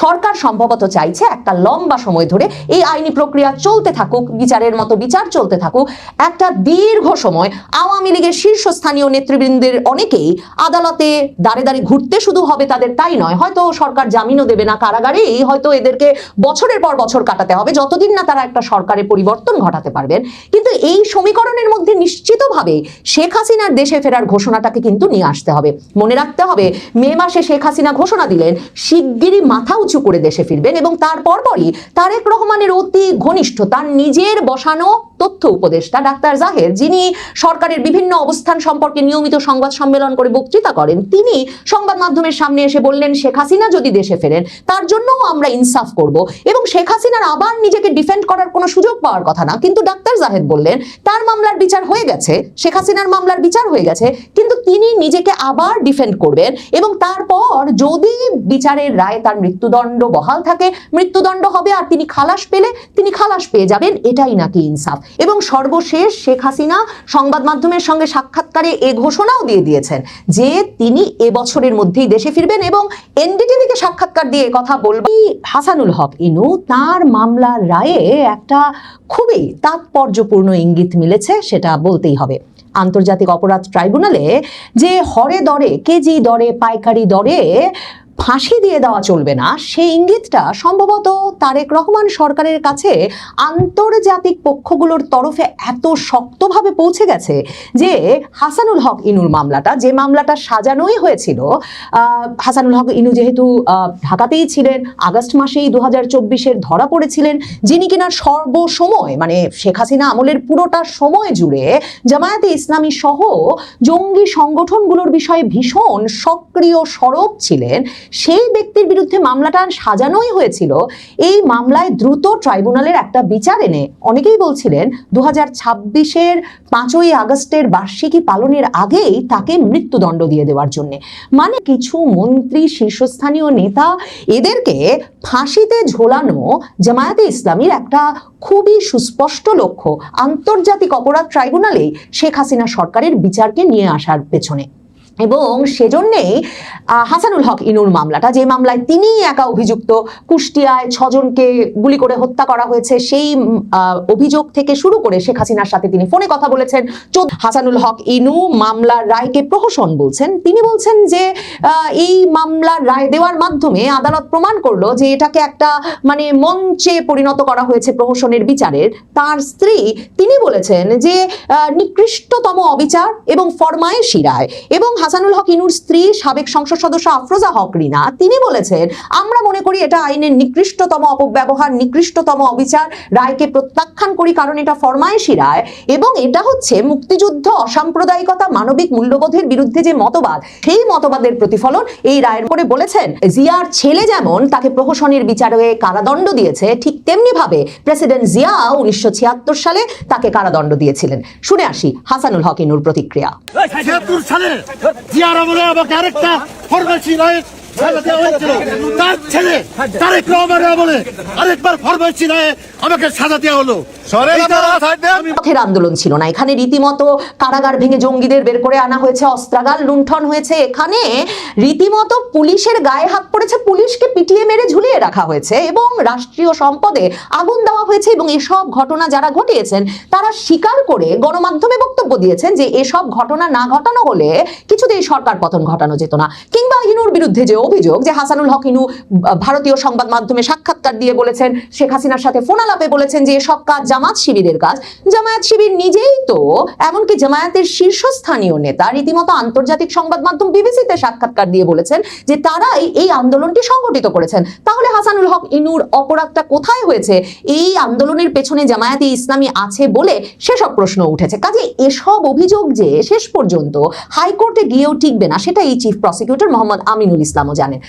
সরকার সম্ভবত চাইছে একটা লম্বা সময় ধরে এই আইনি প্রক্রিয়া চলতে থাকুক, বিচারের মতো বিচার চলতে থাকুক, একটা দীর্ঘ সময় আওয়ামী লীগের শীর্ষস্থানীয় নেতৃবৃন্দের অনেকেই আদালতে দাঁড়ে দাঁড়িয়ে ঘুরতে শুধু হবে তাদের তাই নয়, হয়তো সরকার জামিনও দেবে না, কারাগারেই হয়তো এদেরকে বছরের পর বছর কাটাতে হবে যতদিন না তারা একটা সরকারের পরিবর্তন ঘটাতে পারবেন। কিন্তু এই সমীকরণের মধ্যে নিশ্চিতভাবে শেখ হাসিনার দেশে ফেরার ঘোষণাটাকে কিন্তু নিয়ে আসতে হবে। মনে রাখতে হবে, মে মাসে শেখ হাসিনা ঘোষণা দিলেন শিগগিরই মাথা উঁচু করে দেশে ফিরবেন, এবং তার পরপরই তারেক রহমানের অতি ঘনিষ্ঠ তার নিজের বসানো তথ্য উপদেষ্টা ডাক্তার জাহের, যিনি সরকারের বিভিন্ন অবস্থান সম্পর্কে নিয়মিত সংবাদ সম্মেলন করে বক্তৃতা করেন, তিনি সংবাদ মাধ্যমের সামনে এসে বললেন শেখ হাসিনা যদি দেশে ফেরেন তার জন্যও আমরা ইনসাফ করব, এবং শেখ হাসিনার আবার নিজেকে ডিফেন্ড করার কোনো সুযোগ পাওয়ার কথা না। কিন্তু ডাক্তার জাহেদ বললেন তার মামলার বিচার হয়ে গেছে, শেখ হাসিনার মামলার বিচার হয়ে গেছে, কিন্তু তিনি নিজেকে আবার ডিফেন্ড করবেন, এবং তারপর যদি বিচারের রায় তার মৃত্যুদণ্ড বহাল থাকে মৃত্যুদণ্ড হবে, আর তিনি খালাস পেলে তিনি খালাস পেয়ে যাবেন, এটাই নাকি ইনসাফ। এবং সর্বশেষ শেখ হাসিনা সংবাদ মাধ্যমের সঙ্গে সাক্ষাৎকারে এ ঘোষণাও দিয়ে দিয়েছেন যে তিনি এবছরের মধ্যেই দেশে ফিরবেন, এবং এনডিটিভিকে সাক্ষাৎকার দিয়ে কথা বলবেন। হাসানুল হক ইনু তার মামলার রায়ে একটা খুবই তাৎপর্যপূর্ণ ইঙ্গিত মিলেছে, সেটা বলতেই হবে। আন্তর্জাতিক অপরাধ ট্রাইব্যুনালে যে হরে দরে, কেজি দরে, পাইকারি দরে ফাঁসি দিয়ে দেওয়া চলবে না, সেই ইঙ্গিতটা সম্ভবত তারেক রহমান সরকারের কাছে আন্তর্জাতিক পক্ষগুলোর তরফে এত শক্তভাবে পৌঁছে গেছে যে হাসানুল হক ইনুর মামলাটা, যে মামলাটা সাজানোই হয়েছিল, হাসানুল হক ইনু যেহেতু ঢাকাতেই ছিলেন, আগস্ট মাসেই 2024-এর ধরা পড়েছিলেন, যিনি কিনা সর্বসময় মানে শেখ হাসিনা আমলের পুরোটা সময় জুড়ে জামায়াতে ইসলামী সহ জঙ্গি সংগঠনগুলোর বিষয়ে ভীষণ সক্রিয় সরব ছিলেন, সেই ব্যক্তির বিরুদ্ধে মামলাটা সাজানোই হয়েছিল। এই মামলায় দ্রুত ট্রাইব্যুনালের একটা বিচার এনে অনেকেই বলছিলেন 2026-এর 5ই আগস্টের বার্ষিকী পালনের আগেই তাকে মৃত্যুদণ্ড দিয়ে দেওয়ার জন্য। মানে কিছু মন্ত্রী, শীর্ষস্থানীয় নেতা, এদেরকে ফাঁসিতে ঝোলানো জামায়াতে ইসলামীর একটা খুবই সুস্পষ্ট লক্ষ্য আন্তর্জাতিক অপরাধ ট্রাইব্যুনালেই শেখ হাসিনা সরকারের বিচারকে নিয়ে আসার পেছনে। এবং সেজন্যেই হাসানুল হক ইনুর মামলাটা, যে মামলায় তিনি একা অভিযুক্ত, কুষ্টিয়ায় 6 জনকে গুলি করে হত্যা করা হয়েছে, সেই অভিযোগ থেকে শুরু করে শেখ হাসিনার সাথে তিনি ফোনে কথা বলেছেন। হাসানুল হক ইনু মামলার রায়কে প্রহসন বলছেন। তিনি বলছেন যে এই মামলার রায় দেওয়ার মাধ্যমে আদালত প্রমাণ করলো যে এটাকে একটা মানে মঞ্চে পরিণত করা হয়েছে প্রহসনের বিচারের। তার স্ত্রী তিনি বলেছেন যে নিকৃষ্টতম অবিচার এবং ফরমায়েশি রায়। এবং হাসানুল হক ইনুর স্ত্রী সাবেক সংসদ সদস্য আফরোজা হক রিনা তিনি বলেছেন আমরা মনে করি এটা আইনের নিকৃষ্টতম অপব্যবহার, নিকৃষ্টতম অবিচার, রায়কে প্রত্যাখ্যান করি কারণ এটা ফরমায়েশি রায়, এবং এটা হচ্ছে মুক্তিযুদ্ধ, অসাম্প্রদায়িকতা, মানবিক মূল্যবোধের বিরুদ্ধে যে মতবাদ, সেই মতবাদের প্রতিফলন এই রায়ের করে। বলেছেন জিয়ার ছেলে যেমন তাকে প্রহসনের বিচারে কারাদণ্ড দিয়েছে, ঠিক তেমনি ভাবে প্রেসিডেন্ট জিয়া 1976 সালে তাকে কারাদণ্ড দিয়েছিলেন। শুনে আসি হাসানুল হক ইনুর প্রতিক্রিয়া। জিয়ার আমলে আমাকে আরেকটা ফরমায়েশি রায় তার ছেলে তারেক রহমানের আমলে আরেকবার ফরমায়েশি রায়ে আমাকে সাজা দেওয়া হলো। পথের আন্দোলন ছিল না, এখানে রীতিমতো কারাগার ভেঙে জঙ্গিদের বের করে আনা হয়েছে, অস্ত্রাগার লুণ্ঠন হয়েছে, এখানে রীতিমতো পুলিশের গায়ে হাত পড়েছে, পুলিশকে পিটিয়ে মেরে ঝুলিয়ে রাখা হয়েছে, এবং রাষ্ট্রীয় সম্পদে আগুন দেওয়া হয়েছে। এবং এসব ঘটনা যারা ঘটিয়েছেন তারা স্বীকার করে গণমাধ্যমে বক্তব্য দিয়েছেন যে এসব ঘটনা না ঘটানো হলে কিছুতেই সরকার পতন ঘটানো যেত না। কিংবা ইনুর বিরুদ্ধে যে অভিযোগ যে হাসানুল হক ইনু ভারতীয় সংবাদ মাধ্যমে সাক্ষাৎকার দিয়ে বলেছেন, শেখ হাসিনার সাথে ফোন আলাপে বলেছেন যে এসব কাজ জামাত শিবিরের কাজ। জামায়াত শিবির নিজেই তো, এমনকি জামায়াতের শীর্ষস্থানীয় নেতা রীতিমতো আন্তর্জাতিক সংবাদ মাধ্যম বিবিসিতে সাক্ষাৎকার দিয়ে বলেছেন যে তারাই এই আন্দোলনটি সংগঠিত করেছেন। তাহলে হাসানুল হক ইনুর অপরাধটা কোথায় হয়েছে? এই আন্দোলনের পেছনে জামায়াতে ইসলামী আছে বলে সেসব প্রশ্ন উঠেছে। কাজে এসব অভিযোগ যে শেষ পর্যন্ত হাইকোর্টে গিয়েও টিকবে না সেটা এই চিফ প্রসিকিউটর মোহাম্মদ আমিনুল ইসলামও জানেন।